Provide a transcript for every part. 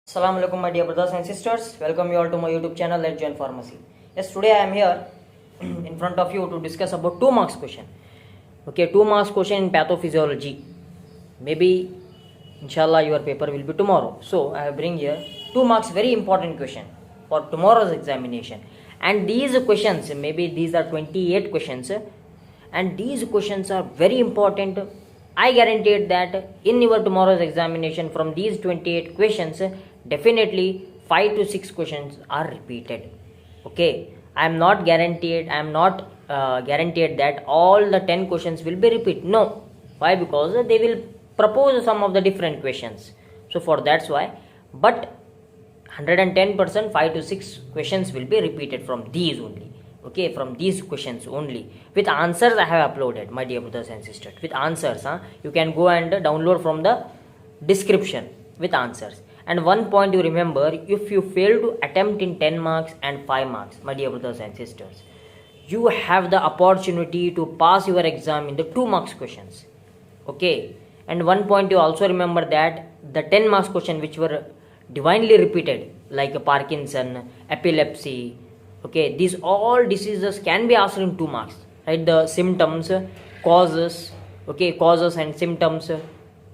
Assalamu alaikum my dear brothers and sisters. Welcome you all to my YouTube channel Let's Join Pharmacy. Yes, today I am here in front of you to discuss about 2 marks question. Okay, 2 marks question in pathophysiology. Maybe inshallah your paper will be tomorrow. So I bring here 2 marks very important question for tomorrow's examination. And these questions, maybe these are 28 questions, and these questions are very important. I guaranteed that in your tomorrow's examination from these 28 questions, definitely 5 to 6 questions are repeated. Okay, I am not guaranteed that all the 10 questions will be repeat. No, why? Because they will propose some of the different questions. So for that's why, but 110% 5 to 6 questions will be repeated from these only. Okay, from these questions only, with answers I have uploaded, my dear brothers and sisters, with answers. You can go and download from the description with answers. And one point you remember, if you fail to attempt in 10 marks and 5 marks, my dear brothers and sisters, you have the opportunity to pass your exam in the 2 marks questions. Okay, and one point you also remember that the 10 marks question which were divinely repeated, like Parkinson, epilepsy, okay, these all diseases can be asked in 2 marks, right? The symptoms, causes, okay, causes and symptoms.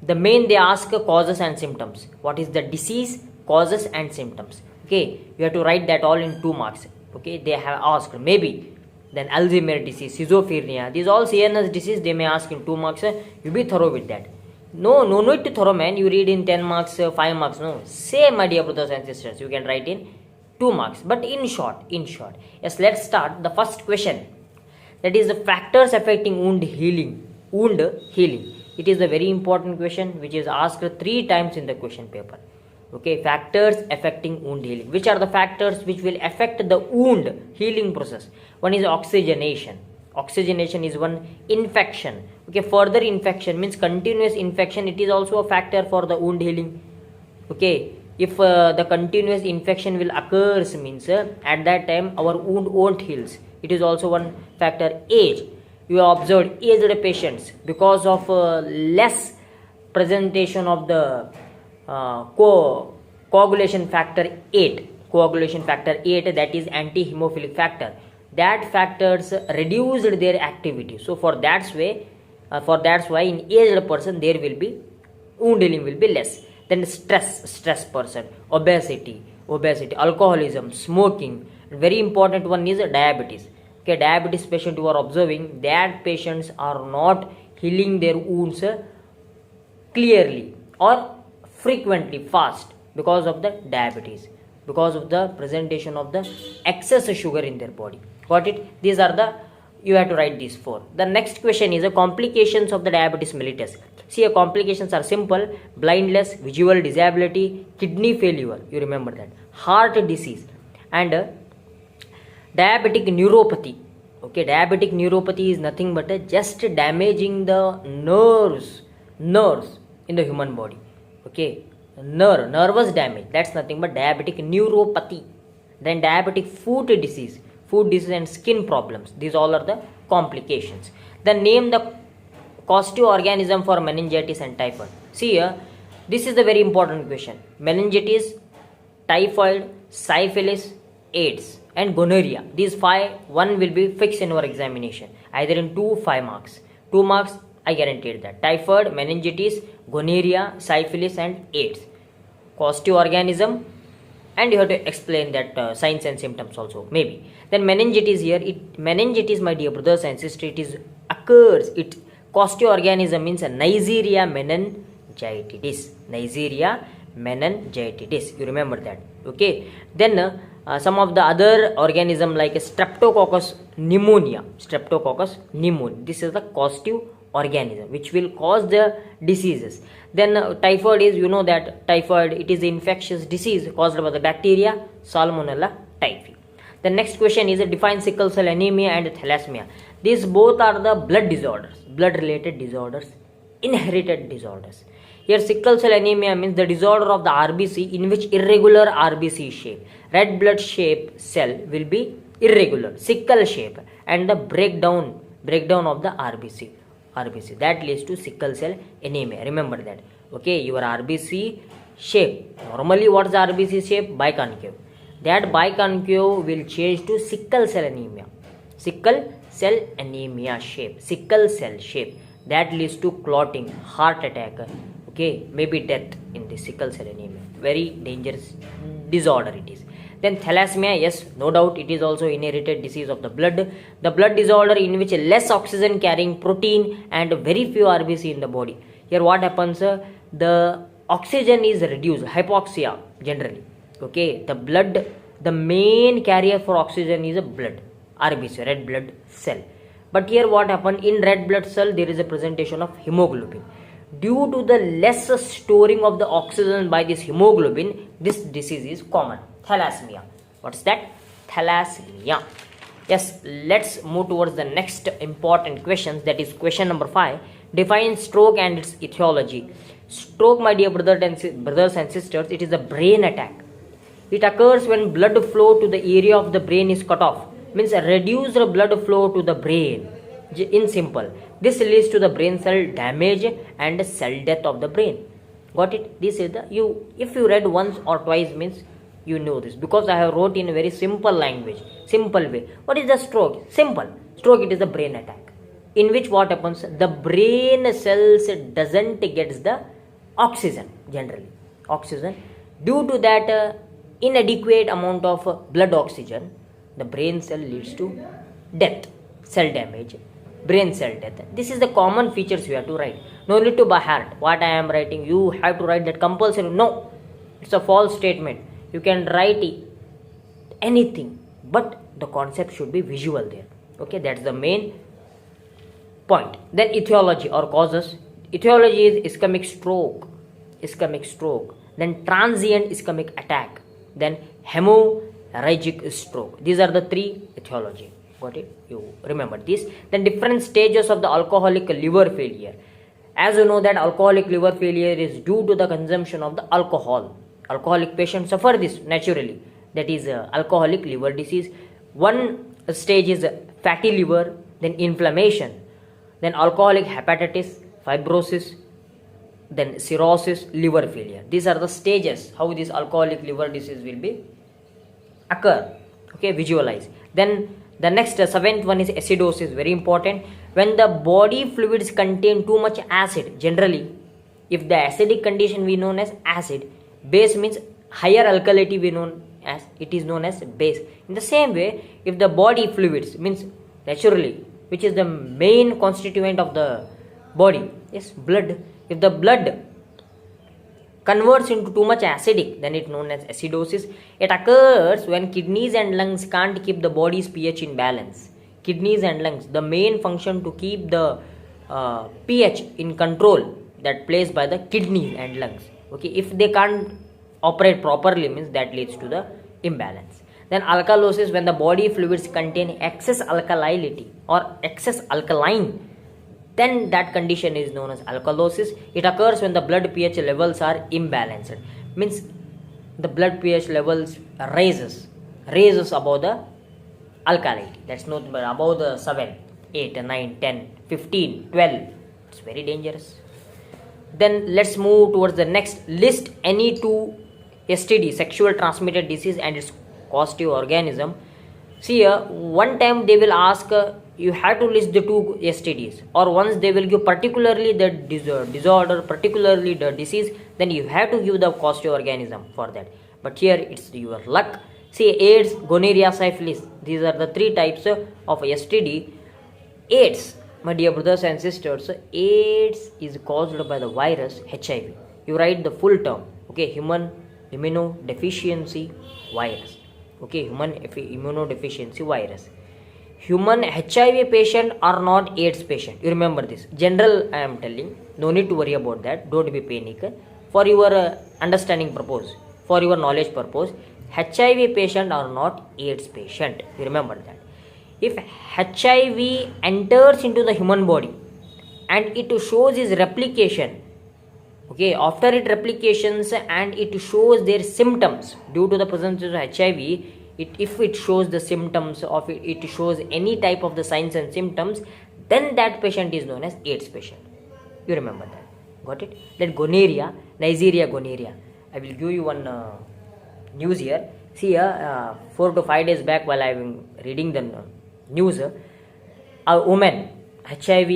The main they ask causes and symptoms. What is the disease, causes and symptoms? Okay, you have to write that all in 2 marks. Okay, they have asked maybe. Then Alzheimer's disease, schizophrenia, these all CNS disease they may ask in 2 marks. You be thorough with that. No need to thorough, man. You read in 10 marks, 5 marks. No, say, my dear brothers and sisters, you can write in 2 marks, but in short. Yes, let's start the first question. That is the factors affecting wound healing. It is a very important question which is asked 3 times in the question paper. Okay, factors affecting wound healing. Which are the factors which will affect the wound healing process? One is oxygenation. Oxygenation is one. Infection. Okay, further infection means continuous infection. It is also a factor for the wound healing. Okay, if the continuous infection will occurs means at that time our wound won't heals. It is also one factor. Age. You have observed aged patients, because of less presentation of the coagulation factor 8, that is anti-hemophilic factor, that factors reduced their activity. So for that's why in aged person there will be wound healing will be less. Then stress person, obesity, alcoholism, smoking. Very important one is diabetes. Okay, diabetes patient you are observing, that patients are not healing their wounds clearly or frequently fast because of the diabetes, because of the presentation of the excess sugar in their body. Got it? These are the, you have to write these 4. The next question is the complications of the diabetes mellitus. See, complications are simple: blindness, visual disability, kidney failure, you remember that, heart disease, and diabetic neuropathy. Okay, diabetic neuropathy is nothing but just damaging the nerves in the human body. Okay, nervous damage, that's nothing but diabetic neuropathy. Then diabetic foot disease and skin problems, these all are the complications. Then name the causative organism for meningitis and typhoid. See here, this is the very important question. Meningitis, typhoid, syphilis, AIDS and gonorrhea. These 5, one will be fixed in our examination, either in 2, 5 marks. 2 marks, I guaranteed that. Typhoid, meningitis, gonorrhea, syphilis and AIDS. Causative organism, and you have to explain that signs and symptoms also, maybe. Then meningitis here, meningitis, my dear brothers and sisters, it causative organism means Neisseria meningitidis. You remember that. Okay. Then some of the other organism like Streptococcus pneumonia. This is the causative organism which will cause the diseases. Then typhoid is, you know that typhoid, it is an infectious disease caused by the bacteria Salmonella typhi. The next question is define sickle cell anemia and thalassemia. These both are the blood disorders, blood related disorders, inherited disorders. Here sickle cell anemia means the disorder of the RBC in which irregular RBC shape, red blood shape cell will be irregular, sickle shape, and the breakdown of the RBC that leads to sickle cell anemia. Remember that. Okay, your RBC shape. Normally, what is the RBC shape? Biconcave. That biconcave will change to sickle cell anemia. Sickle cell anemia shape. Sickle cell shape. That leads to clotting, heart attack, okay, maybe death in the sickle cell anemia. Very dangerous disorder it is. Then thalassemia, yes, no doubt, it is also inherited disease of the blood. The blood disorder in which less oxygen carrying protein and very few RBC in the body. Here what happens? The oxygen is reduced, hypoxia generally. Okay, the blood, the main carrier for oxygen is a blood, RBC, red blood cell. But here what happened? In red blood cell there is a presentation of hemoglobin. Due to the less storing of the oxygen by this hemoglobin, this disease is common. Thalassemia. What's that? Thalassemia. Yes, let's move towards the next important questions. That is question number 5. Define stroke and its etiology. Stroke, my dear brothers and sisters, it is a brain attack. It occurs when blood flow to the area of the brain is cut off. Means a reduced blood flow to the brain. In simple, this leads to the brain cell damage and cell death of the brain. Got it? This is the if you read once or twice means you know this, because I have wrote in a very simple language, simple way. What is the stroke? Simple. Stroke, it is a brain attack in which what happens? The brain cells doesn't get the oxygen generally. Oxygen, due to that inadequate amount of blood oxygen, the brain cell leads to death, cell damage, brain cell death. This is the common features you have to write. No need to by heart. What I am writing, you have to write that compulsory. No, it's a false statement. You can write anything, but the concept should be visual there. Okay, that's the main point. Then etiology or causes. Etiology is ischemic stroke. Ischemic stroke. Then transient ischemic attack. Then hemorrhagic stroke. These are the 3 etiology. Got it? You remember this. Then different stages of the alcoholic liver failure. As you know that alcoholic liver failure is due to the consumption of the alcohol. Alcoholic patients suffer this naturally. That is alcoholic liver disease. One stage is fatty liver, then inflammation, then alcoholic hepatitis, fibrosis, then cirrhosis, liver failure. These are the stages how this alcoholic liver disease will be occur. Okay, visualize. Then the next 7th one is acidosis, very important. When the body fluids contain too much acid, generally if the acidic condition we known as acid, base means higher alkalinity we known as, it is known as base. In the same way, if the body fluids means naturally, which is the main constituent of the body, yes, blood. If the blood converts into too much acidic, then it known as acidosis. It occurs when kidneys and lungs can't keep the body's pH in balance. Kidneys and lungs, the main function to keep the pH in control, that plays by the kidneys and lungs. Okay, if they can't operate properly, means that leads to the imbalance. Then alkalosis, when the body fluids contain excess alkalinity or excess alkaline, then that condition is known as alkalosis. It occurs when the blood pH levels are imbalanced. Means the blood pH levels raises above the alkalinity. That's not above the 7, 8, 9, 10, 15, 12. It's very dangerous. Then let's move towards the next. List any 2 STD, sexual transmitted disease, and its causative organism. See here, one time they will ask you have to list the 2 STDs, or once they will give particularly the disorder, particularly the disease, then you have to give the causative organism for that. But here it's your luck. See, AIDS, gonorrhea, syphilis, these are the 3 types of STD. AIDS, my dear brothers and sisters, AIDS is caused by the virus HIV. You write the full term. Okay, human immunodeficiency virus. Okay, human immunodeficiency virus. Human HIV patient are not AIDS patient. You remember this. General I am telling. No need to worry about that. Don't be panic. For your understanding purpose, for your knowledge purpose, HIV patient are not AIDS patient. You remember that. If HIV enters into the human body and it shows its replication, okay, after it replications and it shows their symptoms due to the presence of HIV, if it shows the symptoms of it shows any type of the signs and symptoms, then that patient is known as AIDS patient. You remember that. Got it? That gonorrhea, Neisseria gonorrhea, I will give you one news here. See, 4 to 5 days back, while I was reading the news, a woman, HIV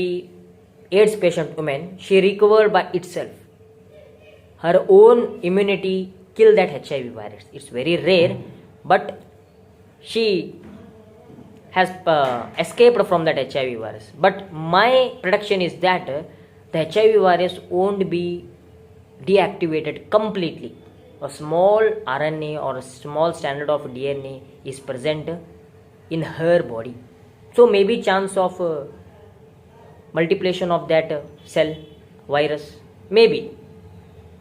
AIDS patient woman, she recovered by itself. Her own immunity killed that HIV virus. It's very rare, but she has escaped from that HIV virus. But my prediction is that the HIV virus won't be deactivated completely. A small RNA or a small standard of DNA is present in her body. So maybe chance of multiplication of that cell virus, maybe.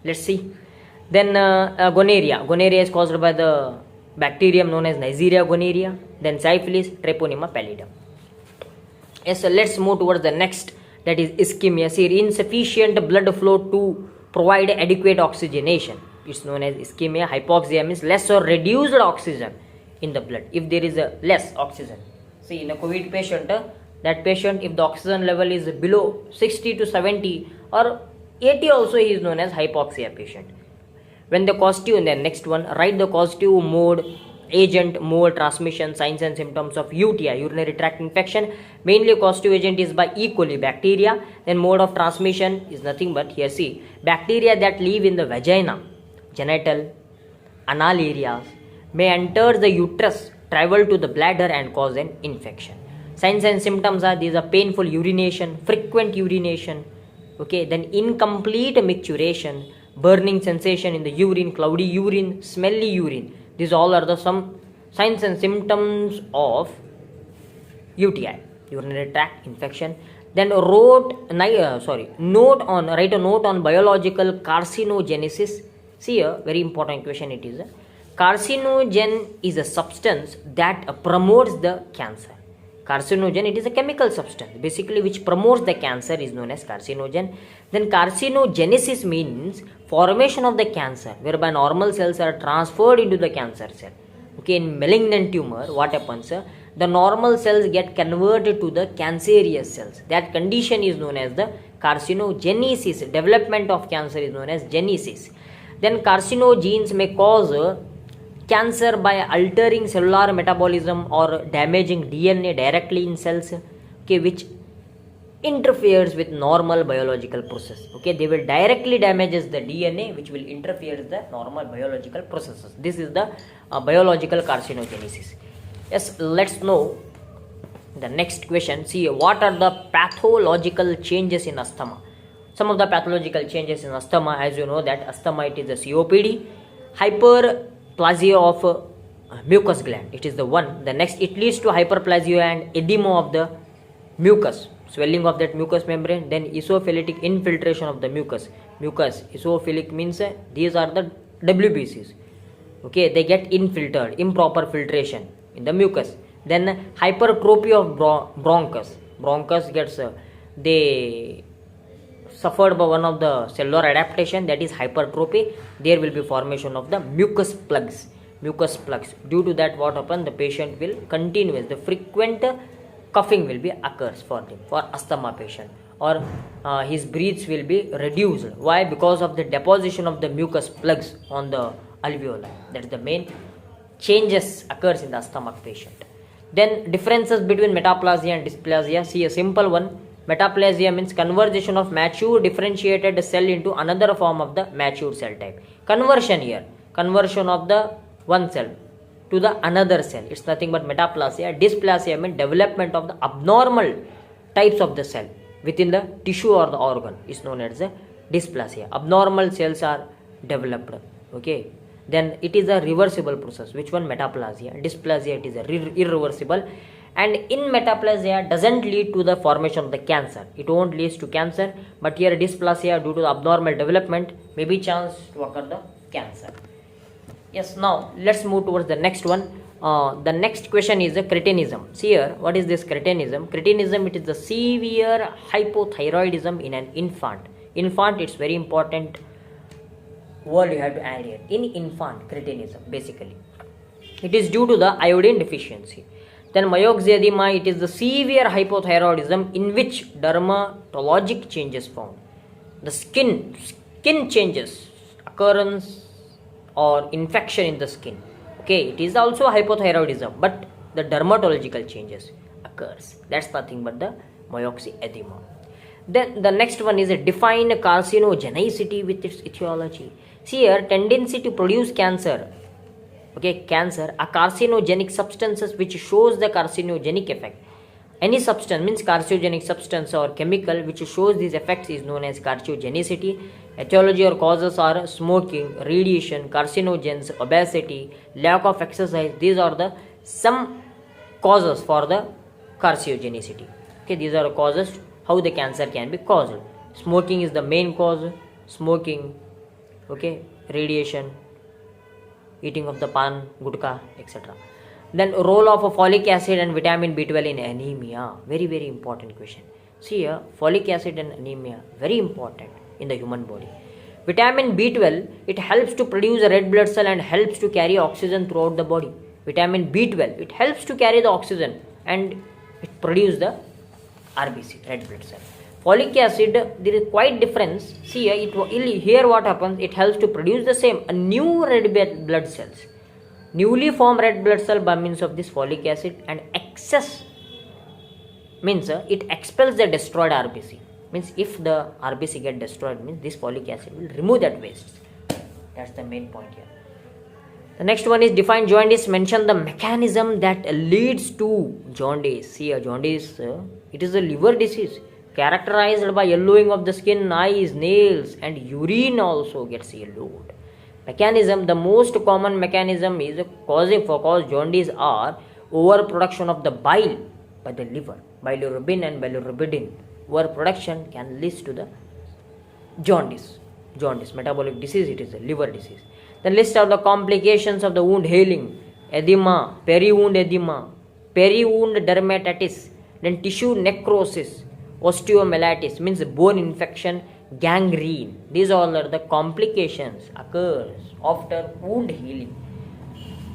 Let's see. Then gonorrhea. Gonorrhea is caused by the bacterium known as Neisseria gonorrhea. Then syphilis, Treponema pallidum. Yes, so let's move towards the next, that is ischemia. See, insufficient blood flow to provide adequate oxygenation. It's known as ischemia. Hypoxia means less or reduced oxygen in the blood. If there is a less oxygen, see, in a COVID patient, that patient, if the oxygen level is below 60 to 70 or 80 also, he is known as hypoxia patient. When the causative, then next one, write the causative, mode, agent, mode, transmission, signs and symptoms of UTI, urinary tract infection. Mainly causative agent is by E. coli bacteria. Then mode of transmission is nothing but, here see, bacteria that live in the vagina, genital, anal areas, may enter the uterus, travel to the bladder and cause an infection. Signs and symptoms are, these are painful urination, frequent urination, okay, then incomplete micturition, burning sensation in the urine, cloudy urine, smelly urine. These all are the some signs and symptoms of UTI, urinary tract infection. Then write a note on biological carcinogenesis. See, a very important question it is. Carcinogen is a substance that promotes the cancer. Carcinogen, it is a chemical substance basically which promotes the cancer, is known as carcinogen. Then carcinogenesis means formation of the cancer, whereby normal cells are transferred into the cancer cell. Okay, in malignant tumor, what happens? The normal cells get converted to the cancerous cells. That condition is known as the carcinogenesis. Development of cancer is known as genesis. Then carcinogens may cause cancer by altering cellular metabolism or damaging DNA directly in cells, okay, which interferes with normal biological process. Okay, they will directly damages the DNA, which will interfere with the normal biological processes. This is the biological carcinogenesis. Yes, let's know the next question. See, what are the pathological changes in asthma? Some of the pathological changes in asthma, as you know that asthma, it is a COPD, hyperplasia of mucus gland, it is the one. The next, it leads to hyperplasia and edema of the mucus, swelling of that mucous membrane. Then eosinophilic infiltration of the mucus. Eosinophilic means these are the WBCs, okay, they get infiltrated, improper filtration in the mucus. Then hypertrophy of bronchus gets they suffered by one of the cellular adaptation, that is hypertrophy. There will be formation of the mucus plugs. Due to that, what happens, the patient will continuous, the frequent coughing will be occurs for him, for asthma patient, or his breaths will be reduced. Why? Because of the deposition of the mucus plugs on the alveoli. That is the main changes occurs in the asthma patient. Then differences between metaplasia and dysplasia. See, a simple one. Metaplasia means conversion of mature differentiated cell into another form of the mature cell type. Conversion here, conversion of the one cell to the another cell. It's nothing but metaplasia. Dysplasia means development of the abnormal types of the cell within the tissue or the organ. It's known as a dysplasia. Abnormal cells are developed. Okay. Then it is a reversible process. Which one? Metaplasia. Dysplasia, it is a irreversible. And in metaplasia doesn't lead to the formation of the cancer. It won't lead to cancer. But here dysplasia, due to the abnormal development, may be chance to occur the cancer. Yes, now let's move towards the next one. The next question is the cretinism. See here, what is this cretinism? Cretinism, it is the severe hypothyroidism in an infant. Infant, it's very important word you have to add here. In infant, cretinism, basically. It is due to the iodine deficiency. Then myxedema, it is the severe hypothyroidism in which dermatologic changes found. The skin changes, occurrence or infection in the skin. Okay, it is also hypothyroidism, but the dermatological changes occurs. That's nothing but the myxedema. Then the next one is a define carcinogenicity with its etiology. See here, tendency to produce cancer. Okay, cancer are carcinogenic substances which shows the carcinogenic effect. Any substance means carcinogenic substance or chemical which shows these effects is known as carcinogenicity. Etiology or causes are smoking, radiation, carcinogens, obesity, lack of exercise. These are the some causes for the carcinogenicity. Okay, these are causes how the cancer can be caused. Smoking is the main cause. Smoking, okay, radiation, eating of the pan, gutka, etc. Then role of a folic acid and vitamin B12 in anemia. Very important question. See here, folic acid and anemia, very important in the human body. Vitamin B12, it helps to produce a red blood cell and helps to carry oxygen throughout the body. Vitamin B12, it helps to carry the oxygen and it produces the RBC, red blood cell. Folic acid, there is quite difference. See here what happens, it helps to produce the same, a new red blood cells. Newly formed red blood cell by means of this folic acid, and excess means it expels the destroyed RBC. Means if the RBC get destroyed, means this folic acid will remove that waste. That's the main point here. The next one is define jaundice. Mention the mechanism that leads to jaundice. See, jaundice, it is a liver disease characterized by yellowing of the skin, eyes, nails, and urine also gets yellowed. Mechanism, the most common mechanism is cause jaundice are overproduction of the bile by the liver, bilirubin and bilirubin. Overproduction can lead to the jaundice. Metabolic disease, it is a liver disease. Then list out the complications of the wound healing: edema, peri-wound dermatitis, then tissue necrosis, osteomyelitis means bone infection, gangrene. These all are the complications occurs after wound healing.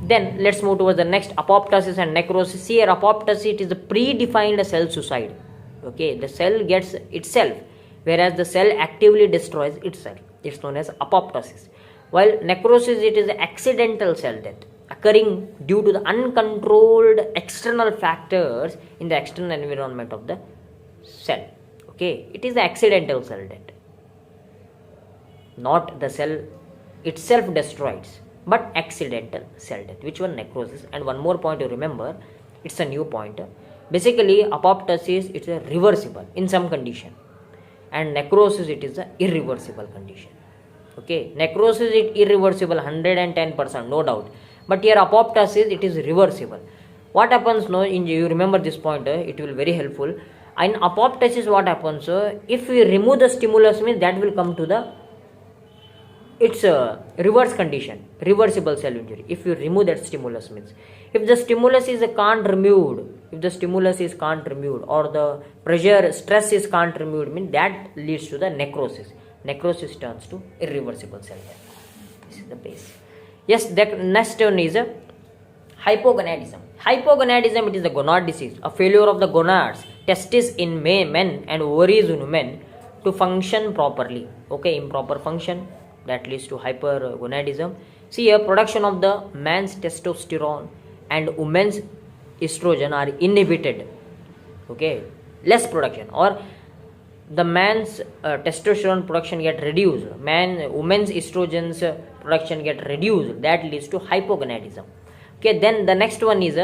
Then let's move towards the next, apoptosis and necrosis. Here apoptosis, it is a predefined cell suicide. Okay, the cell gets itself, whereas the cell actively destroys itself. It's known as apoptosis. While necrosis, it is accidental cell death occurring due to the uncontrolled external factors in the external environment of the cell. Okay, it is the accidental cell death, not the cell itself destroys, but accidental cell death. Which one? Necrosis. And one more point to remember, it's a new point. Basically apoptosis, it's a reversible in some condition, and necrosis, it is a irreversible condition. Okay, necrosis is irreversible 110%, no doubt, but here apoptosis, it is reversible. What happens now, you remember this point, it will very helpful. In apoptosis, what happens, if we remove the stimulus, means that will come to the it's a reverse condition, reversible cell injury. If you remove that stimulus, means if the stimulus is can't removed, or the pressure, stress is can't removed, means that leads to the necrosis. Necrosis turns to irreversible cell death. This is the base. Yes, the next one is hypogonadism. Hypogonadism, it is the gonad disease, a failure of the gonads, testes in men and ovaries in women to function properly. Okay, improper function, that leads to hypergonadism. See here, production of the man's testosterone and women's estrogen are inhibited. Okay, less production, or the man's testosterone production get reduced, women's estrogen's production get reduced. That leads to hypogonadism. Okay, then the next one is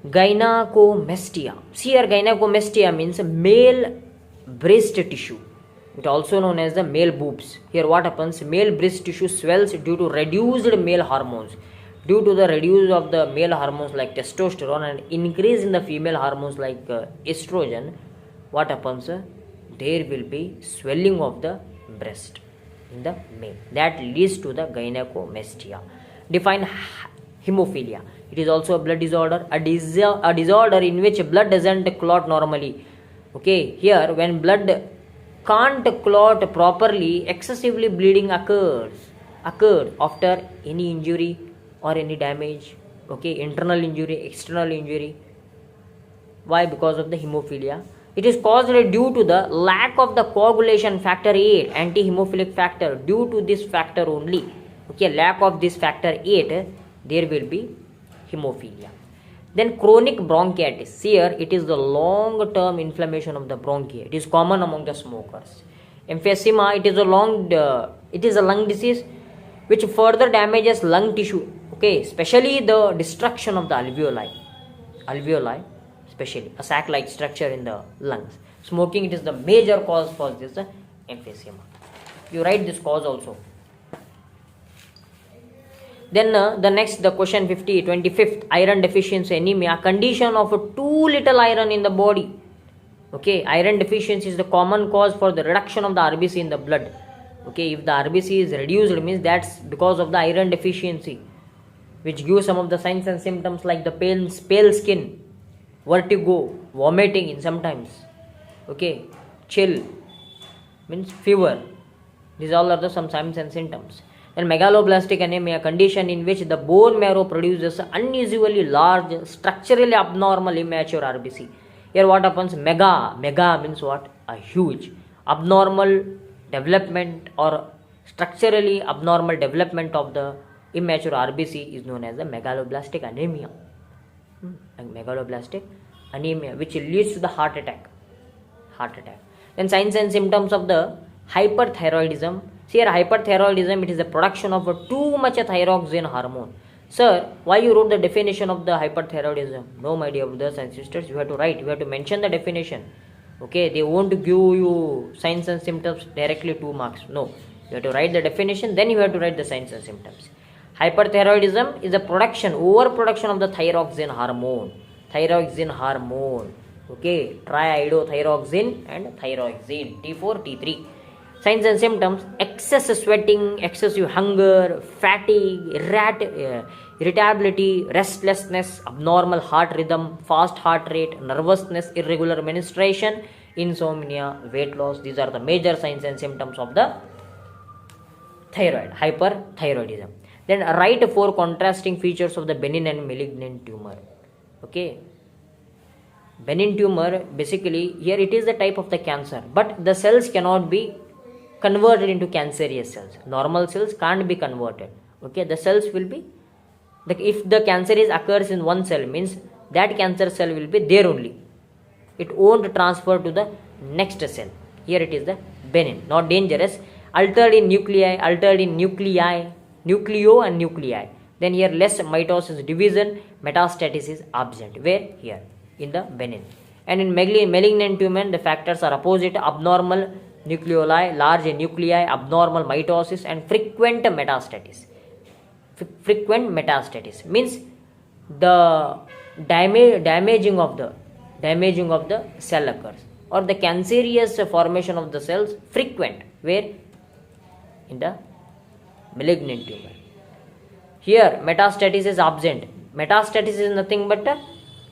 gynecomastia. See here, gynecomastia means male breast tissue. It also known as the male boobs. Here what happens, male breast tissue swells due to reduced male hormones. Due to the reduce of the male hormones like testosterone and increase in the female hormones like estrogen, what happens, there will be swelling of the breast in the male. That leads to the gynecomastia. Define hemophilia. It is also a blood disorder, a disorder in which blood doesn't clot normally. Okay, here when blood can't clot properly, excessively bleeding occurred after any injury or any damage. Okay, internal injury, external injury. Why? Because of the hemophilia. It is caused due to the lack of the coagulation factor 8, anti-hemophilic factor. Due to this factor only, Okay, lack of this factor 8, there will be hemophilia. Then chronic bronchitis. Here it is the long term inflammation of the bronchi. It is common among the smokers. Emphysema, it is a lung disease which further damages lung tissue. Okay, especially the destruction of the alveoli, especially a sac-like structure in the lungs. Smoking, it is the major cause for this emphysema. You write this cause also. Then the question 25th, iron deficiency anemia, condition of too little iron in the body. Okay, iron deficiency is the common cause for the reduction of the RBC in the blood. Okay, if the RBC is reduced, it means that's because of the iron deficiency, which gives some of the signs and symptoms like the pale skin, vertigo, vomiting in sometimes. Okay, chill, means fever. These all are some signs and symptoms. And megaloblastic anemia, condition in which the bone marrow produces unusually large, structurally abnormal immature RBC. Here what happens? Mega means what? A huge. Abnormal development or structurally abnormal development of the immature RBC is known as the megaloblastic anemia. Megaloblastic anemia, which leads to the heart attack. Then signs and symptoms of the hyperthyroidism. Here hyperthyroidism, it is the production of too much thyroxine hormone. Sir, why you wrote the definition of the hyperthyroidism? No, my dear brothers and sisters, you have to mention the definition. Okay, they won't give you signs and symptoms directly 2 marks. No, you have to write the definition, then you have to write the signs and symptoms. Hyperthyroidism is the overproduction of the thyroxine hormone. Okay, triiodothyroxine and thyroxine, T4, T3. Signs and symptoms: excess sweating, excessive hunger, fatigue, irritability, restlessness, abnormal heart rhythm, fast heart rate, nervousness, irregular menstruation, insomnia, weight loss. These are the major signs and symptoms of the hyperthyroidism. Then write 4 contrasting features of the benign and malignant tumor. Okay, benign tumor, basically here it is the type of the cancer, but the cells cannot be converted into cancerous cells. Normal cells can't be converted. Okay, the cells will be, if the cancer occurs in one cell, means that cancer cell will be there only. It won't transfer to the next cell. Here it is the benign, not dangerous. Altered in nucleo and nuclei. Then here less mitosis division, metastasis is absent. Where? Here in the benign. And in malignant tumor, the factors are opposite: abnormal nucleoli, large nuclei, abnormal mitosis, and frequent metastasis. Frequent metastasis means the damaging of the cell occurs, or the cancerous formation of the cells frequent. Where? In the malignant tumor. Here metastasis is absent. Metastasis is nothing but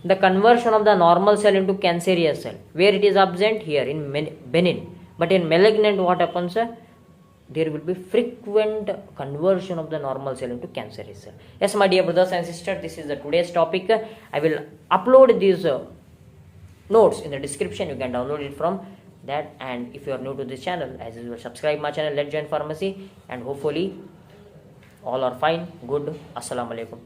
the conversion of the normal cell into cancerous cell. Where it is absent? Here in benign. But in malignant, what happens? There will be frequent conversion of the normal cell into cancerous cell. Yes, my dear brothers and sisters, this is the today's topic. I will upload these notes in the description. You can download it from that. And if you are new to this channel, as usual, subscribe my channel, Let's Join Pharmacy. And hopefully all are fine, good. Assalamu alaikum.